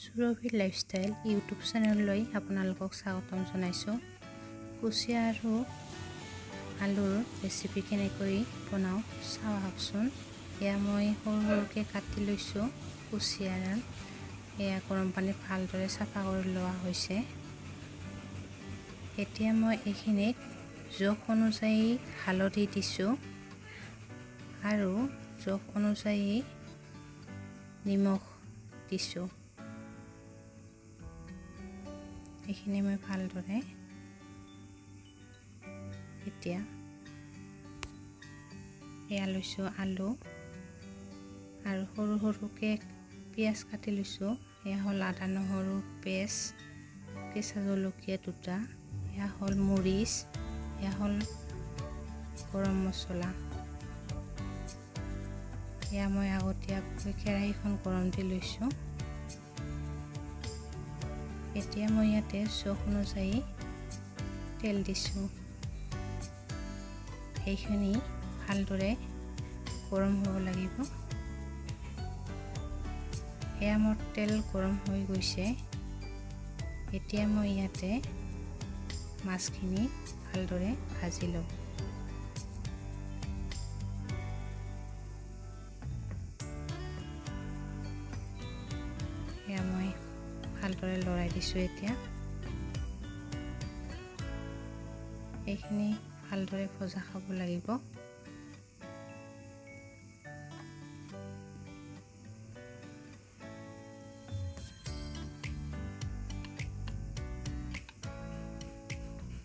সুৰভি lifestyle YouTube চেনেললৈ আপোনালোকক স্বাগতম জনাইছোঁ। কুচিয়া আৰু আলুৰ ৰেচিপি কেনেকৈ বনাওঁ চাওঁ আহকচোন। এয়া মই সৰু সৰুকৈ কাটি লৈছোঁ কুচিয়া। এয়া গৰম পানীত ভালদৰে চাফা কৰি লোৱা হৈছে। এতিয়া মই এইখিনিত জোখ অনুযায়ী হালধি দিছোঁ আৰু জোখ অনুযায়ী নিমখ দিছোঁ। এইখিনি মই ভালদৰে এতিয়া এয়া লৈছোঁ আলু আৰু সৰু সৰুকৈ পিঁয়াজ কাটি লৈছোঁ। এয়া হ'ল আদা নহৰু পেষ্ট, কেঁচা জলকীয়া দুটা, এয়া হ'ল মৰিচ, এয়া হ'ল গৰম মছলা। এয়া মই আগতীয়াকৈ কেৰাহীখন গৰম দি লৈছোঁ। এতিয়া মই ইয়াতে জোখ অনুযায়ী তেল দিছোঁ। এইখিনি ভালদৰে গৰম হ'ব লাগিব। এয়া মোৰ তেল গৰম হৈ গৈছে। এতিয়া মই ইয়াতে মাছখিনি ভালদৰে ভাজি লওঁ। এয়া মই ভালদৰে লৰাই দিছোঁ। এতিয়া এইখিনি ভালদৰে ভজা খাব লাগিব।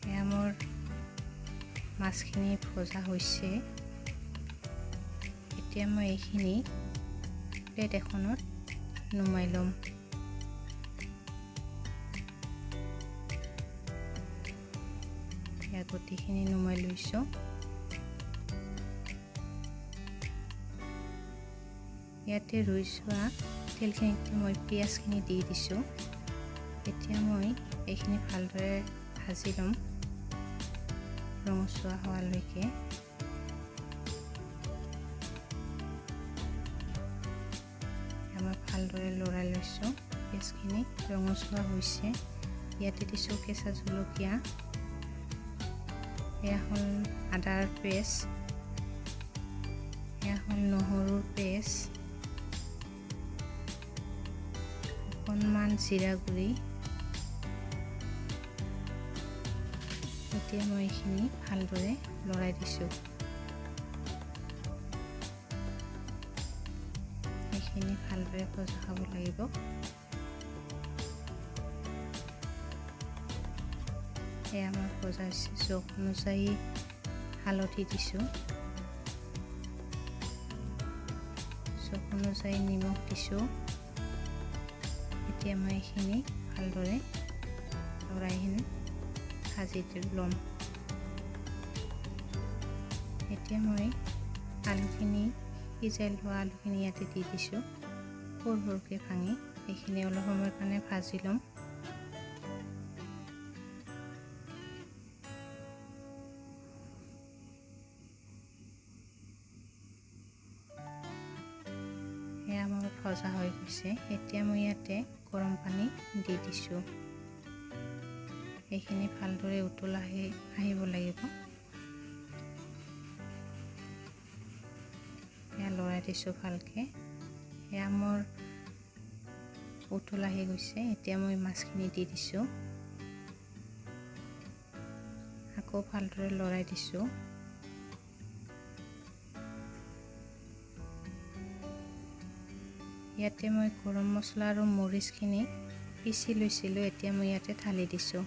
এয়া মোৰ মাছখিনি ভজা হৈছে। এতিয়া মই এইখিনি প্লেট এখনত নুমাই ল'ম। গোটেইখিনি নুমাই লৈছোঁ। ইয়াতে ৰৈ যোৱা তেলখিনিতে মই পিঁয়াজখিনি দি দিছোঁ। এতিয়া মই এইখিনি ভালদৰে ভাজি ল'ম ৰঙচুৱা হোৱালৈকে। মই ভালদৰে লৰাই লৈছোঁ। পিঁয়াজখিনি ৰঙচুৱা হৈছে। ইয়াতে দিছোঁ কেঁচা জলকীয়া, এয়া হ'ল আদাৰ পেষ্ট, এয়া হ'ল নহৰুৰ পেষ্ট, অকণমান জিৰা গুড়ি। এতিয়া মই এইখিনি ভালদৰে লৰাই দিছোঁ। এইখিনি ভালদৰে ভজা খাব লাগিব। এয়া মই ভজা হৈছে। জোখ অনুযায়ী হালধি দিছোঁ, জোখ অনুযায়ী নিমখ দিছোঁ। এতিয়া মই এইখিনি ভালদৰে লৰাইখিনি ভাজি ল'ম। এতিয়া মই আলুখিনি সিজাই লোৱা আলুখিনি ইয়াতে দি দিছোঁ সৰু সৰুকৈ ভাঙি। এইখিনি অলপ সময়ৰ কাৰণে ভাজি ল'ম। এয়া মোৰ ভজা হৈ গৈছে। এতিয়া মই ইয়াতে গৰম পানী দি দিছোঁ। এইখিনি ভালদৰে উতল আহিব লাগিব। এয়া লৰাই দিছোঁ ভালকৈ। এয়া মোৰ উতল আহি গৈছে। এতিয়া মই মাছখিনি দি দিছোঁ। আকৌ ভালদৰে লৰাই দিছোঁ। ইয়াতে মই গৰম মছলা আৰু মৰিচখিনি পিচি লৈছিলোঁ। এতিয়া মই ইয়াতে ঢালি দিছোঁ।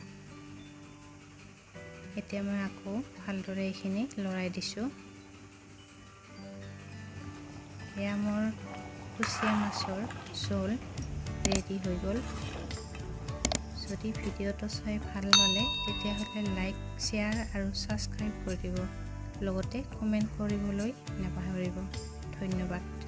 এতিয়া মই আকৌ ভালদৰে এইখিনি লৰাই দিছোঁ। এয়া মোৰ কুচিয়া মাছৰ জোল ৰেডি হৈ গ'ল। যদি ভিডিঅ'টো চাই ভাল পালে তেতিয়াহ'লে লাইক, শ্বেয়াৰ আৰু ছাবস্ক্ৰাইব কৰি দিব। লগতে কমেণ্ট কৰিবলৈ নাপাহৰিব। ধন্যবাদ।